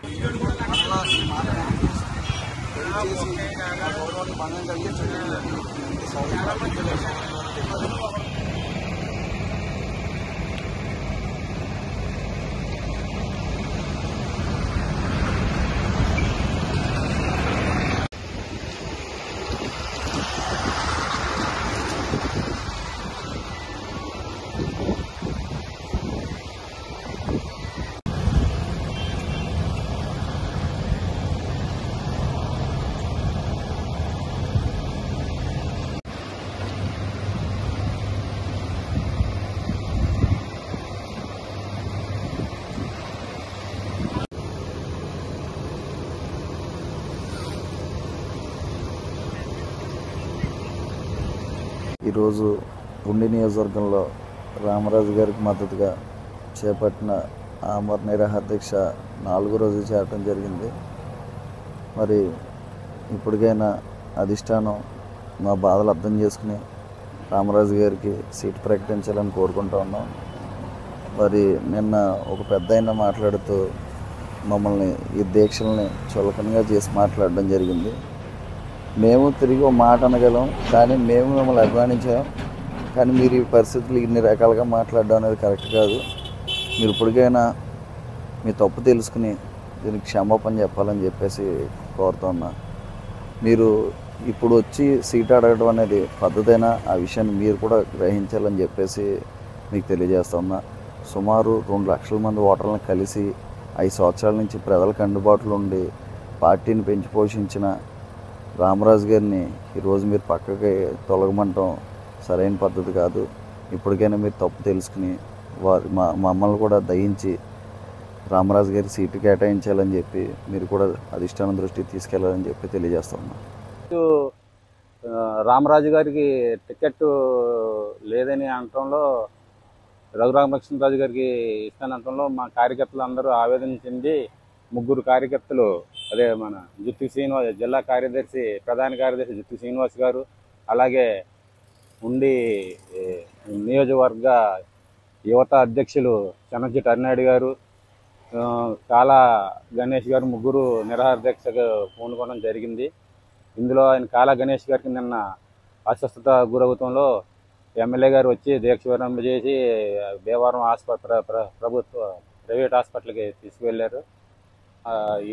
మరలా ఈ మాట దయచేసి గౌరవాన్ని భంగం కలిగించండి. ఈరోజు ఉండి నియోజకవర్గంలో రామరాజు గారికి మద్దతుగా చేపట్టిన ఆమరణ నిరాహార దీక్ష 4వ రోజు చేయటం జరిగింది. మరి ఇప్పటికైనా అధిష్టానం మా బాధలు అర్థం చేసుకుని రామరాజు గారికి సీటు ప్రకటించాలని కోరుకుంటూ ఉన్నాం. మరి నిన్న ఒక పెద్దాయన మాట్లాడుతూ మమ్మల్ని ఈ దీక్షల్ని చులకనగా చేసి మాట్లాడడం జరిగింది. మేము తిరిగి ఒక మాట అనగలం, కానీ మేము మిమ్మల్ని అభిమానించాం. కానీ మీరు ఈ పరిస్థితులు ఇన్ని రకాలుగా మాట్లాడడం అనేది కరెక్ట్ కాదు. మీరు ఇప్పటికైనా మీ తప్పు తెలుసుకుని దీనికి క్షమాపణ చెప్పాలని చెప్పేసి కోరుతున్నా. మీరు ఇప్పుడు వచ్చి సీట్ అడగడం అనేది పద్ధతైనా ఆ విషయాన్ని మీరు కూడా గ్రహించాలని చెప్పేసి మీకు తెలియజేస్తున్నా. సుమారు 2 లక్షల మంది ఓటర్లను కలిసి 5 సంవత్సరాల నుంచి ప్రజలకు అందుబాటులో ఉండి పార్టీని పెంచి పోషించిన రామరాజు గారిని ఈరోజు మీరు పక్కకి తొలగమంటాం సరైన పద్ధతి కాదు. ఇప్పటికైనా మీరు తప్పు తెలుసుకుని మమ్మల్ని కూడా దయించి రామరాజు గారి సీటు కేటాయించాలని చెప్పి మీరు కూడా అధిష్టానం దృష్టికి తీసుకెళ్లాలని చెప్పి తెలియజేస్తున్నాం. రామరాజు గారికి టికెట్ లేదని అనటంలో, రఘురామకృష్ణరాజు గారికి ఇస్తానంటంలో మా కార్యకర్తలు అందరూ ఆవేదన చెంది 3 కార్యకర్తలు, అదే మన జుత్తి శ్రీనివాస్, జిల్లా కార్యదర్శి, ప్రధాన కార్యదర్శి జుత్తి శ్రీనివాస్ గారు, అలాగే ఉండి నియోజకవర్గ యువత అధ్యక్షులు చెన్నచెట్టి అరినాయుడు గారు, కాలా గణేష్ గారు 3 నిరాహార దీక్షకు పూనుకోవడం జరిగింది. ఇందులో ఆయన కాలా గణేష్ గారికి నిన్న అస్వస్థత గురవుతంలో ఎమ్మెల్యే గారు వచ్చి దీక్ష విరమణ చేసి భీమవరం ప్రభుత్వ ప్రైవేట్ హాస్పిటల్కి తీసుకువెళ్ళారు.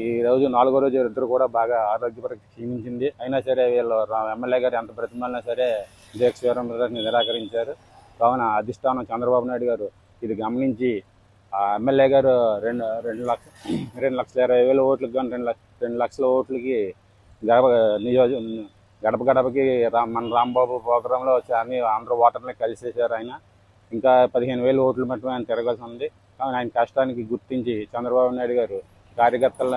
ఈ రోజు 4వ రోజు ఇద్దరు కూడా బాగా ఆరోగ్యపరంగా క్షీణించింది. అయినా సరే వీళ్ళు ఎమ్మెల్యే గారు ఎంత ప్రతిమలినా సరే దీక్ష విరమణ నిరాకరించారు. కావున అధిష్టానం చంద్రబాబు నాయుడు గారు ఇది గమనించి ఆ ఎమ్మెల్యే గారు 2,20,000 ఓట్లకు కానీ 2 లక్షల ఓట్లకి గడప గడపకి మన రాంబాబు ప్రోగ్రాంలో అన్ని అందరూ ఓటర్లని కలిసేశారు. ఆయన ఇంకా 15,000 ఓట్లు మట్టుకు ఆయన తిరగాల్సి ఉంది. కానీ ఆయన కష్టానికి గుర్తించి చంద్రబాబు నాయుడు గారు కార్యకర్తల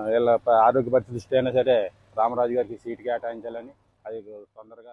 వీళ్ళ ఆరోగ్య పరిస్థితి దృష్టి అయినా సరే రామరాజు గారికి సీటు కేటాయించాలని అది తొందరగా